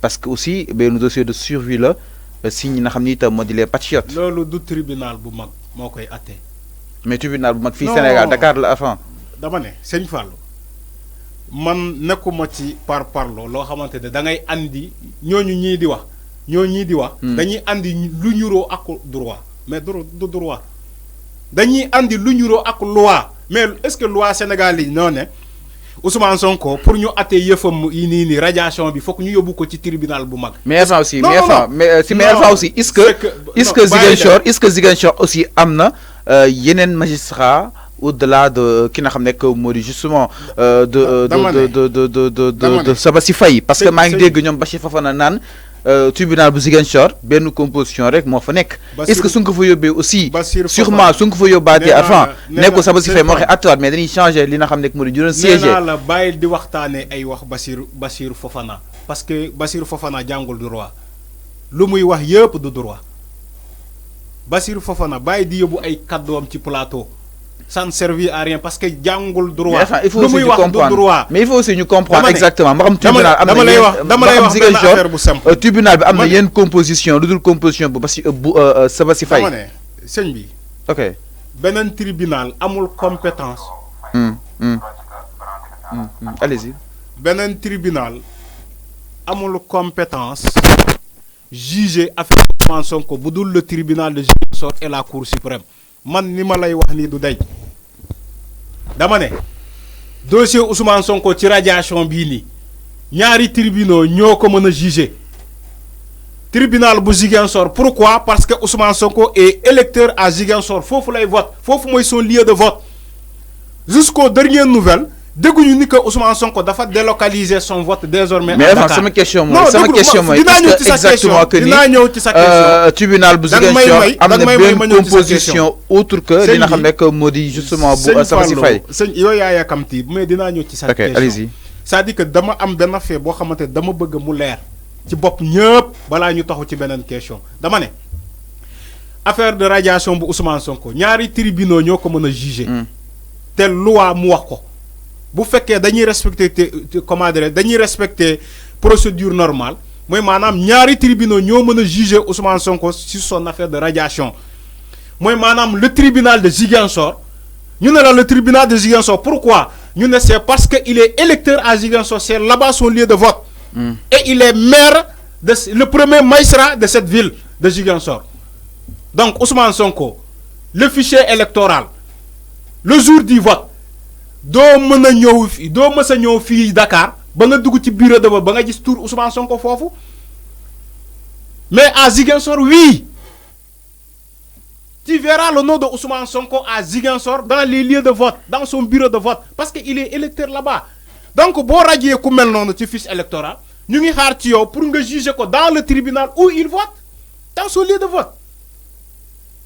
parce que aussi benn dossier de survie la si ñi nga xam ni itam moo di les patriotes. loolu du tribunal bu mag moo koy atte. mais tribunal bu mag fii Sénégal Dakar la avant. dama ne sëñ Fallou man nekkuma ci parlo loo xamante ne da ngay andi ñooñu ñii di wax dañuy andi lu ñuroo ak droit mais du droit dañuy andi lu ñuroo ak loi mais est-ce que loi Sénégal yi noo ne Ousmane Sonko pour ñu atte yëfam yi nii nii radiation bi foog ñu yóbbu ko ci tribunal bu mag. mais enfin aussi aussi est-ce que Ziguinchor aussi am na yeneen magistrat au-delà de ki nga xam ne moo di justement de Sabassi Faye parce que maa ngi dégg ñoom Bachir Fofana naan tribunal bu Ziguinchor benn composition rek moo fa nekk. est-ce que su nga ko fa yóbbee aussi sûrement su nga ko fa yóbbaatee avant nekkul Sabassi Faye moo waxee attewaat mais dañuy changer li nga xam ne moo di juróom siège. nee naa la bàyyil di waxtaanee ay wax Bachir Fofana parce que Bachir Fofana jàngul droit lu muy wax yëpp du droit Bachir Fofana bàyyi di yóbbu ay kàddoom ci plateau. Ça ne servit à rien parce que jàngul droit. Il faut aussi ñu comprendre mais il faut aussi ñu comprendre exactement ma xam tribunal am na dama lay wax benn affaire bu simple. tribunal bi am na yenn composition lu dul composition bu Sabassi Faye. dama ne sëñ bi. ok beneen tribunal amul compétence. allez-y. beneen tribunal amul compétence juger affaire Ousmane Sonko bu dul le tribunal de Ziguinchor et la Cour suprême. man ni ma lay wax nii du day dama ne dossier Ousmane Sonko ci radiation bii nii ñaari tribunaux ñoo ko mën a juger tribunal bu Ziguinchor pourquoi parce que Ousmane Sonko est électeur à Ziguinchor foofu lay vote foofu mooy son lieu de vote jusqu'aux dernières nouvelles dégguñu ni que Ousmane Sonko dafa délocaliser son vote désormais. mais enfin sama question mooy est-ce que exactement que ni dinaa ñëw ci sa question tribunal bu Ziguinchor am na benn composition outre que li nga xam ne que moo di justement bu Sabassi Faye. sëñ yooyu yaa yàkkamti mais dinaa ñëw ci sa question. ok allez-y. c'est-à-dire que dama am benn fait boo xamante dama bëgg mu leer ci bopp ñëpp balaa ñu taxu ci beneen question dama ne affaire de radiation bu Ousmane Sonko ñaari tribunaux ñoo ko mën a juger. te loi mu wax ko. bu fekkee dañuy respecter comment dire dañuy respecter procédure normale mooy maanaam ñaari tribunaux ñoo mën a juger Ousmane Sonko sur son affaire de radiation mooy maanaam le tribunal de Ziguinchor ñu ne la le tribunal de Ziguinchor pourquoi ñu ne c'est parce que il est électeur à Ziguinchor c'est là-bas son lieu de vote. Et il est maire le premier magistrat de cette ville de Ziguinchor donc Ousmane Sonko le fichier électoral le jour du vote. doo mën a ñëw fii doo mës a ñëw fii Dakar ba nga dugg ci bureau de vote ba nga gis tur Ousmane Sonko foofu mais à Ziguinchor oui tu verras le nom de Ousmane Sonko à Ziguinchor dans les lieux de vote dans son bureau de vote parce que il est électeur là-bas donc boo rajee ku mel noonu ci fiche électorale ñu ngi xaar ci yow pour nga juger ko dans le tribunal où il vote dans son lieu de vote.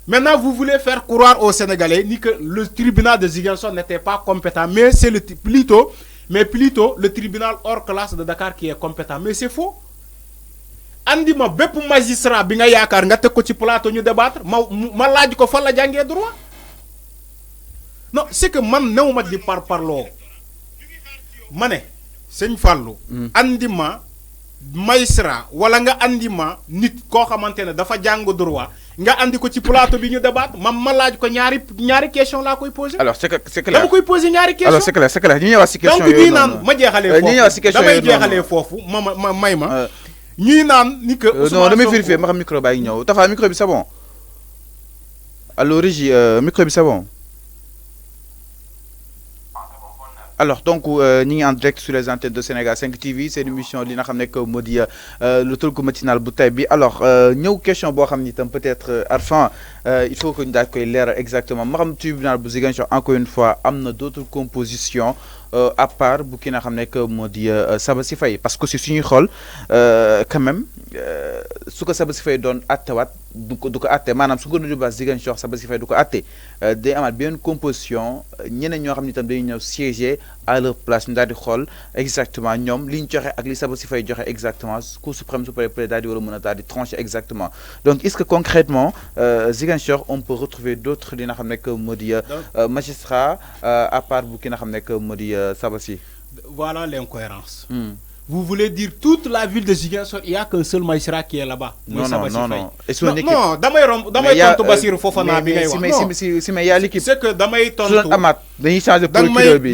Maintenant, vous voulez faire croire aux Sénégalais ni que le tribunal de Ziguinchor n'était pas compétent, mais c'est plutôt le tribunal hors classe de Dakar qui est compétent. Mais c'est faux. Andi ma bépp magistrat bi nga yaakaar nga teg ko ci plateau ñu débattre ma laaj ko fan la jàngee droit non c'est que man new ma di parloo ma ne sëñ Fallou andi ma magistrat wala nga andi ma nit koo xamante ne dafa jàng droit nga andi ko ci plateau bi ñu débattre ma laaj ko ñaari question laa koy poser. alors c'est clair dama koy poser ñaari question alors c'est clair ñu ñëwaat si question donc ñuy naan ma jeexalee foofu damay jeexalee foofu ma may ma ñuy naan ni que non damay vérifier ma xam micro baa ngi ñëw Tafa micro bi c'est bon allo régie micro bi c'est bon. Alors donc ñi ngi en direct sur les antennes de Sénégal 5 TV c'est une émission li nga xam ne que moo di le talk matinal bu tey bi alors ñëw question boo xam ni itam peut-être Arfan il faut que ñu daal koy leeral exactement ma xam tribunal bu Ziguinchor encore une fois am na d'autres compositions à part bu ki nga xam ne que moo di Sabassi Faye parce que si suñuy xool quand même su ko Sabassi Faye doon attewaat du ko atte maanaam su ko doon yóbbuwaat Ziguinchor Sabassi Faye du ko atte day amaat benn composition ñeneen ñoo xam ne itam dañuy ñëw siéger à leur place ñu daal di xool exactement ñoom li ñu joxe ak li Sabassi Faye joxe exactement Cour suprême su paree daal di war a mën a daal di trancher exactement donc est-ce que concrètement Ziguinchor on peut retrouver d'autres li nga xam ne que moo di magistrat à part bu ki nga xam ne que moo di Sabassi. Voilà l'incohérence Vous voulez dire toute la ville de Ziguinchor, il n'y a qu'un seul magistrat qui est là-bas. Non, non, non, non. Et son équipe. Non, damay tontu Bassirou Fofana bi ngay wax. Mais il y a l'équipe. C'est que damay tontu. Amat, dañuy changer procureur bi,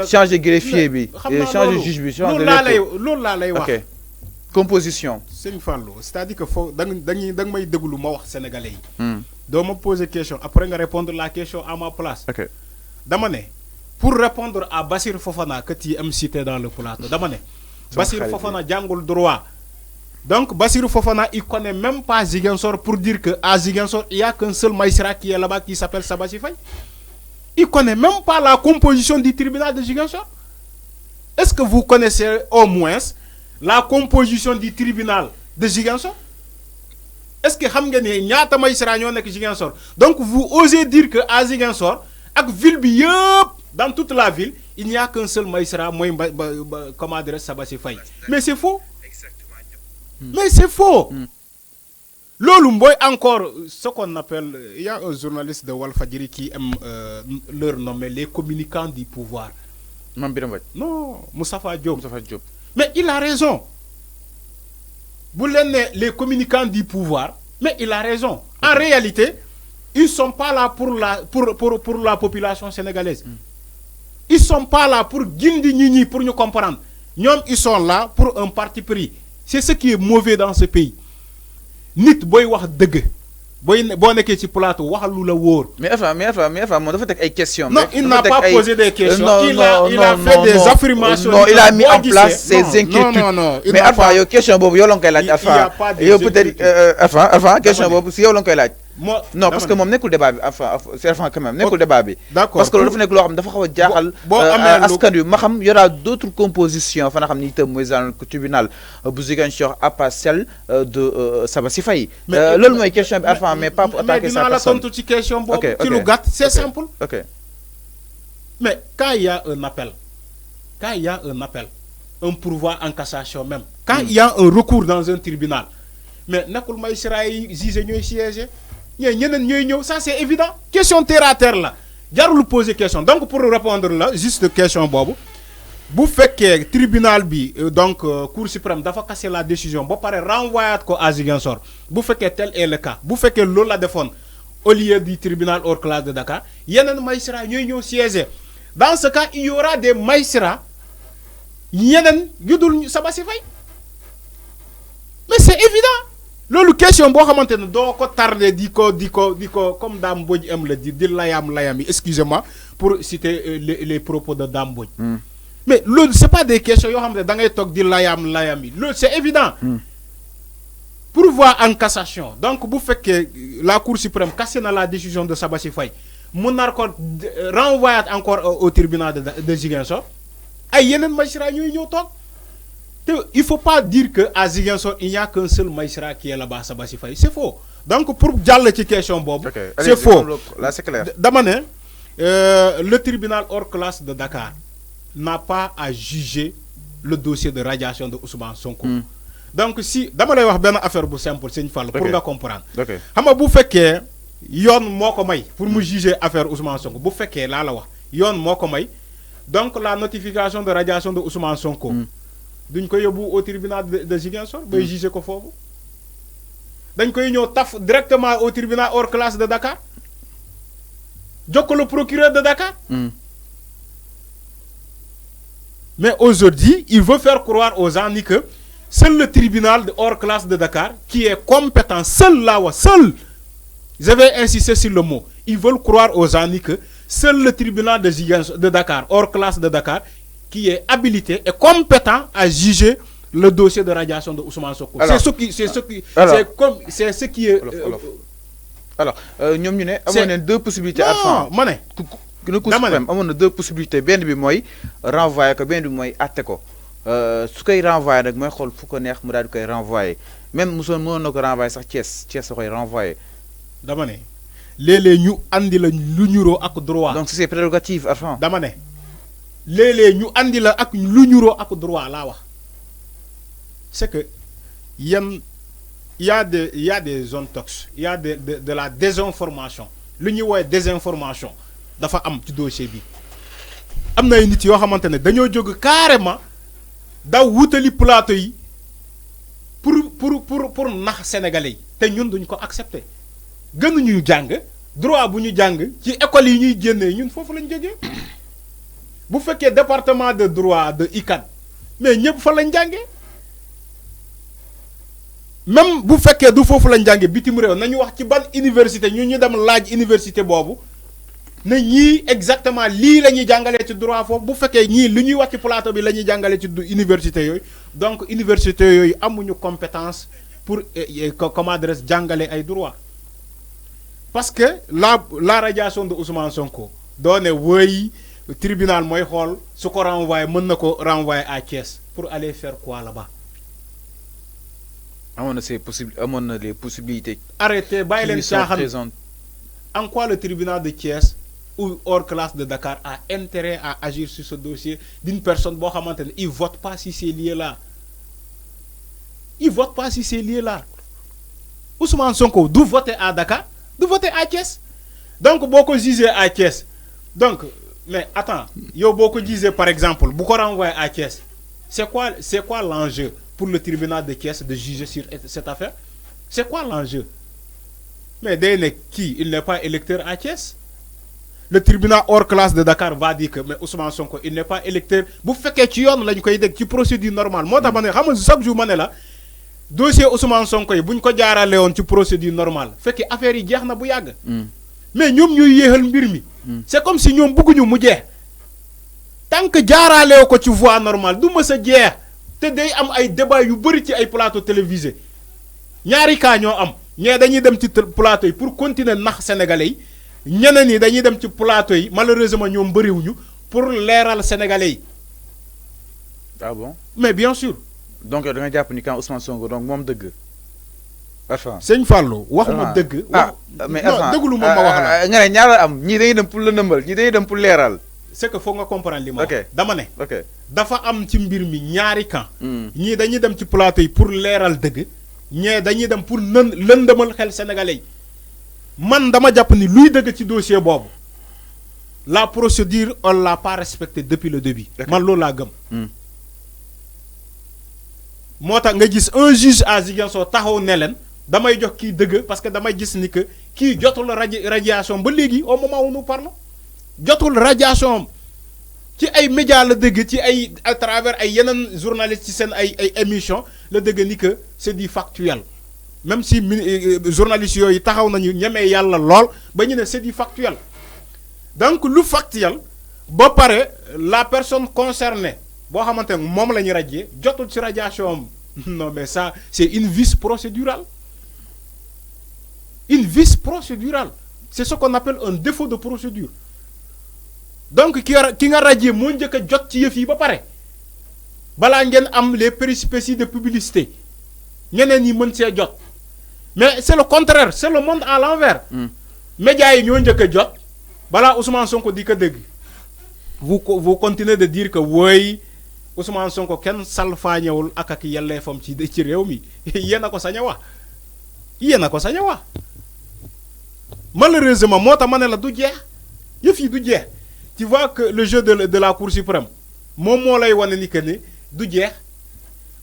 changer greffier bi, changer juge bi, changer loolu laa lay wax. OK. Composition. Sëñ Fallou, c'est-à-dire que faut da nga may déglu ma wax sénégalais yi. Doo ma poser question après nga répondre la question à ma place. OK. Dama ne pour répondre à Bassirou Fofana que tu aimes citer dans le plateau, dama ne Bassirou Fofana jàngul droit. Donc Bassirou Fofana il connaît même pas Ziguinchor pour dire que à Ziguinchor il y a qu'un seul magistrat qui est là-bas qui s'appelle Sabassi Faye. Il connaît même pas la composition du tribunal de Ziguinchor. Est-ce que vous connaissez au moins la composition du tribunal de Ziguinchor? Est-ce que xam nga ne ñaata magistrat ñoo nekk Ziguinchor? Donc vous osez dire que à Ziguinchor ak ville bi yëpp dans toute la ville il n'y a qu'un seul magistrat mooy comment dire Sabassi Faye. Mais c'est faux. Mais c'est faux. Lolu mboy encore ce qu'on appelle, il y a un journaliste de Walfadjri qui aime leur nommer les communicants du pouvoir. Non, Moustapha Diop. Mais il a raison. Vous l'avez les communicants du pouvoir, mais il a raison. En réalité, ils ne sont pas là pour la population sénégalaise. Ils ne sont pas là pour guindi nini pour nous comprendre. Ils sont là pour un parti pris. C'est ce qui est mauvais dans ce pays. Nit boy wax deug. Boy bo nekkee ci plateau wax lu la wóor. Mais enfin mo dafa tek ay questions. Non, il n'a pas posé des questions. Il a fait des affirmations. Non, il a mis en place ses inquiétudes. Non. Mais enfin, yo question bobu yo la koy laaj enfin. Yo peut-être enfin question bobu si yo la koy laaj. Non, parce que mom nekul débat bi c'est enfin quand même nekul débat bi. Parce que lolu dafa nek lo xam dafa xawa jaxal askan yu ma xam y aura d'autres compositions fa na xam ni itam moy dans le tribunal bu Ziguinchor à part celle de Sabassi Faye. Lolu moy question bi enfin mais pas pour attaquer sa personne. Mais question bobu ci lu gatt c'est simple. OK. Mais quand il y a un appel, un pourvoi en cassation même, quand il y a un recours dans un tribunal, mais nekul magistrat yi juge ñoy siéger. Ça c'est évident. Question terre à terre là. Jarul poser question. Donc pour répondre là, juste question bobu. Bu fekkee tribunal bi donc cour suprême dafa casser la décision ba paré renvoyer ko à Ziguinchor. Bu fekkee tel est le cas. Bu fekkee loolu la defoon au lieu du tribunal hors classe de Dakar, yenen magistrats ñoy ñëw siéger. Dans ce cas, il y aura des magistrats yenen yu dul Sabassi Faye. Mais c'est évident. Lolu question bo xamantene do ko tardé diko comme Dame Mbodj aime le dire di layam excusez-moi pour citer les propos de Dame Mbodj. Mais lolu c'est pas des questions yo xamantene da ngay tok di layam lolu c'est évident. Pourvoi en cassation. Donc bu fekkee la Cour suprême cassé na la décision de Sabassi Faye mu nar ko renvoyer encore au tribunal de Ziguinchor ay yenen magistrat ñoy ñëw tok. Il ne faut pas dire qu'à Ziguinchor, il n'y a qu'un seul magistrat qui est là-bas, Sabassi Faye. C'est faux. Donc, pour dialoguer la question, Bob, c'est faux. Là, c'est clair. D'abord, le tribunal hors classe de Dakar n'a pas à juger le dossier de radiation de Ousmane Sonko. Donc, si, d'abord, il y a une affaire simple, c'est une fois, pour nous comprendre. Si vous faites que yon moko may pour me juger l'affaire Ousmane Sonko, vous faites que là, yon moko may, donc la notification de radiation de Ousmane Sonko. Dañ ko yóbbu au tribunal de Ziguinchor bay juger ko fofu dañ koy ñëw taf directement au tribunal hors classe de Dakar jokko le procureur de Dakar. Mais aujourd'hui il veut faire croire aux gens que seul le tribunal hors classe de Dakar qui est compétent seul je vais insister sur le mot, ils veulent croire aux gens que seul le tribunal de Dakar hors classe de Dakar qui est habilité et compétent à juger le dossier de radiation de Ousmane Sonko. C'est ce qui est. Alors, nous avons deux possibilités. Non, mané. Nous avons deux possibilités. Bien de moi, renvoyer, bien de moi, attaquer. Ce qu'il renvoie, donc moi, il faut qu'on ait un renvoyer. Même nous avons renvoyer ça, Thiès serait renvoyer. Damané. Les ñu andi la lu ñuro ak droit. Donc c'est prérogative enfin. Damané. Les ñu andi la ak lu ñuro ak droit la wax. C'est que il y a des zones toxiques, il y a de la désinformation. Lu ñu woy désinformation dafa am ci dossier bi. Am na ay nit yo xamantene dañoo jog carrément daw wutali plateau yi pour nax sénégalais yi te ñun duñ ko accepter gënuñu jàng droit bu ñu jàng ci école yi ñuy génnee ñun foofu lañ jógee bu fekkee département de droit de ICAD mais ñëpp fa lañ jàngee même bu fekkee du foofu lañ jàngee bitim réew nañu wax ci ban université ñun ñu dem laaj université boobu ne ñii exactement lii la ñuy jàngalee ci droit foofu bu fekkee ñii lu ñuy wax ci plateau bi la ñuy jàngalee ci université yooyu donc université yooyu amuñu compétence pour comment dirais jàngale ay droit parce que la radiation de Ousmane Sonko doone wëy tribunal mooy xool su ko renvoyer mën na ko renvoyer à Thiès pour aller faire quoi là-bas. amoon na les possibilités. arrêtez bàyyi leen caaxaan. En quoi le tribunal de Thiès ou hors classe de Dakar a intérêt à agir sur ce dossier d'une personne bon, il ne vote pas si c'est lié là. Il ne vote pas si c'est lié là. Ousmane Sonko doit voter à Dakar, doit voter à Thiès. Donc, beaucoup disaient à Thiès. Donc, mais attends, yo beaucoup disaient par exemple, beaucoup renvoyer à Thiès. C'est quoi l'enjeu pour le tribunal de Thiès de juger sur cette affaire? C'est quoi l'enjeu? Mais qui il n'est pas électeur à Thiès. Le tribunal hors classe de Dakar va dire que mais Ousmane Sonko il n'est pas électeur. Bu fekkee ci yoon lañ koy dégg ci procédure normale moo tax ma ne xam nga chaque jour ma ne la dossier Ousmane Sonko yi buñ ko jaarale woon ci procédure normale fekkee affaire yi jeex na bu yàgg. Mais ñoom ñuy yéexal mbir mi. C'est comme si ñoom bëgguñu mu jeex. Tant que jaarale ko ci voie normale du mës a jeex te day am ay débat yu bëri ci ay plateau télévisé ñaari cas ñoo am. ñee dañuy dem ci plateau yi pour continuer nax sénégalais yi ñeneen ñi dañuy dem ci plateau yi malheureusement ñoom bëriwuñu pour leeral sénégalais yi. Ah bon? Mais bien sûr. Donc da nga jàpp ni quand Ousmane Sonko donc moom dëgg. Arfan sëñ Fallou wax ma dëgg. Mais Arfan dëgglu moom ma wax la. nga ne ñaar la am ñii dañuy dem pour la nëmbal ñii dañuy dem pour leeral. C'est que faut nga comprendre li ma wax. Ok dama ne. Ok dafa am ci mbir mi ñaari camp. ñii dañuy dem ci plateau yi pour leeral dëgg. ñee dañuy dem pour lëndëmal xel sénégalais man dama jàpp ni luy dëgg ci dossier boobu la procédure on l'a pas respectée depuis le début. Man loolu laa gëm. moo tax nga gis un juge à Ziguinchor taxaw ne leen damay jox kii dëgg parce que damay gis ni que kii jotul radiation ba léegi au moment où nous parlons jotul radiation ci ay médias la dëgg ci ay à travers ay yeneen journalistes ci seen ay émission la dëgg ni que c'est du factuel même si journalistes yooyu taxaw nañu ñemee yàlla lool ba ñu ne c'est du factuel donc lu factuel ba pare la personne concernée boo xamante ne moom la ñu radier jotul ci radiation non mais ça c'est une vice procédurale c'est ce qu'on appelle un défaut de procédure. Donc ki nga radier moo njëkk a jot ci yëf yi ba pare balaa ngeen am les péripéties de publicité ñeneen ñi mën see jot mais c'est le contraire c'est le monde à l'envers. Médias yi ñoo njëkk a jot balaa Ousmane Sonko di ko dégg vous continuez de dire que woy Ousmane Sonko kenn salfaañewul ak yelleefam ci réew mi yéen a ko sañ a wax malheureusement moo tax ma ne la du jeex yëf yi du jeex. Tu vois que le jeu de la Cour suprême moom moo lay wane ni que ni du jeex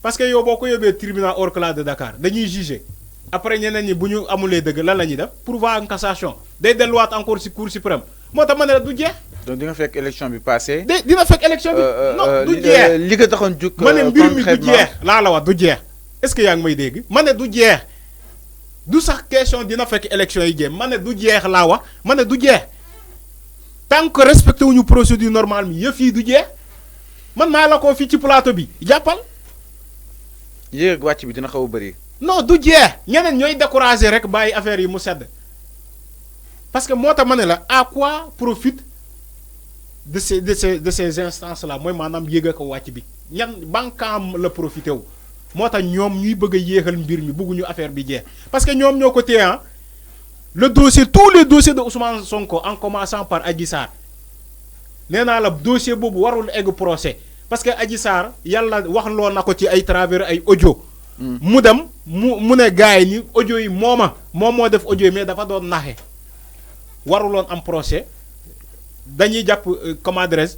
parce que yow boo ko yóbbee tribunal hors classe de Dakar dañuy juger après ñeneen ñi bu ñu amulee dëgg lan la ñuy def pourvoi en cassation day delluwaat encore ci Cour suprême moo tax ma ne la du jeex. Donc di nga fekk élection bi passé. dina fekk élection bi. Non du jeex li ko taxoon jug. ma ne mbir mi du jeex laa la wax du jeex est-ce que yaa ngi may dégg ma ne du jeex du sax question dina fekk élection yi jeex ma ne du jeex laa wax ma ne du jeex. Tant que respecté wuñu procédure normale mi yëf yi du jeex man maa la ko fii ci plateau bi jàppal. yéeg ak wàcc bi dina xaw a bëri. non du jeex ñeneen ñooy décourager rek bàyyi affaire yi mu sedd parce que moo tax ma ne la à quoi profite de ces instances là mooy maanaam yéeg ak wàcc bi ñan bankaam la profité wu moo tax ñoom ñuy bëgg a yéexal mbir mi bëgguñu affaire bi jeex parce que ñoom ñoo ko téye le dossier tous les dossiers de Ousmane Sonko en commençant par Adji Sarr nee naa la dossier boobu warul egg procès parce que Adji Sarr yàlla wax loo na ko ci ay travers ay audio. mu dem mu ne gars yi ni audio yi moom moo def audio yi mais dafa doon naxe waruloon am procès dañuy jàpp comment dirais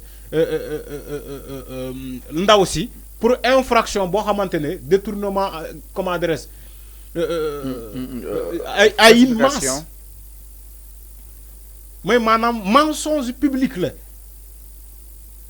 ndaw si pour infraction boo xamante ne détournement comment adresse ay immense mooy maanaam mensonge public la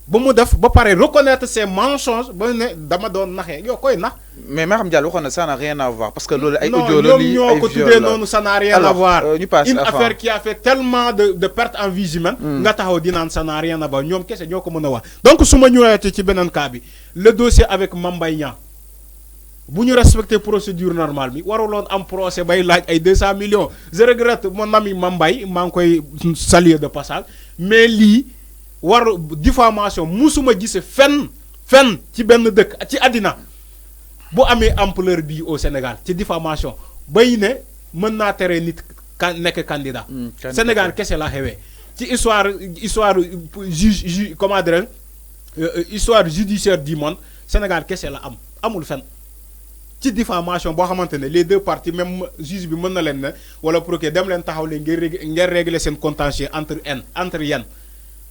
ba mu def ba pare reconnaître ces mensonges ba ne dama doon naxee yow koy nax. mais Maham Diallo waxoon na ça n'a rien à voir parce que loolu ay audio la lii ñoo ko tuddee noonu ça n'a rien à voir. Une affaire qui a fait tellement de pertes en vie humaine. nga taxaw di naan ça n'a rien à voir ñoom kese ñoo ko mën a wax. donc su ma ñëwaatee ci beneen cas bi le dossier avec Mame Mbaye Niang bu ñu respecter procédure normale bi waruloon am procès bay laaj ay 200 millions je regrette mon ami Mame Mbaye maa ngi koy saluer de passage mais lii. war diffamation musuma gise fenn ci benn dëkk ci àddina bu amee ampleur bii au Sénégal ci diffamation bay ne mën naa tere nit nekk candidat Sénégal kese la xewee ci histoire juge comment dire histoire judiciaire du monde Sénégal kese la amul fenn ci diffamation boo xamante ne les deux parties même juge bi mën na leen ne wala procureur dem leen taxaw leen ngeen régler seen contentieux entre yéen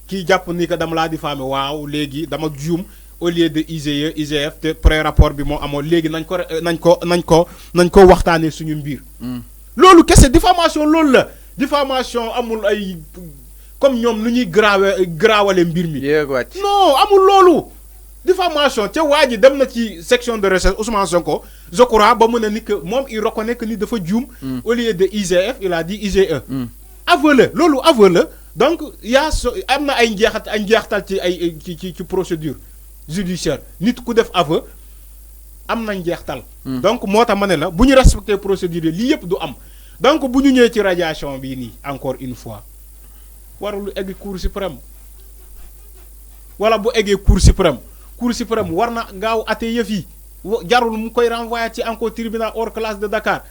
kii jàpp ni que dama laa diffamé waaw léegi dama juum au lieu de IGE IGF te pré-rapport bi moo amoon léegi nañ ko waxtaanee suñu mbir. loolu kese diffamation loolu la diffamation amul ay comme ñoom nu ñuy grawale mbir mi. non amul loolu. diffamation ca waa ji dem na ci section de recherche Ousmane Sonko je crois ba mu ne ni que moom il reconnaît que ni dafa juum. au lieu de IGF il a dit IGE. aveu la loolu aveu la. donc am na ay njeextal ci ay ci procédure judiciaire nit ku def aveu am na njeextal. donc moo tax ma ne la bu ñu respecter procédure lii yëpp du am donc bu ñu ñëwee ci radiation bii nii encore une fois warul egg cour suprême wala bu eggee cour suprême war na gaaw ate yëf yi jarul mu koy renvoyer ci encore tribunal hors classe de Dakar.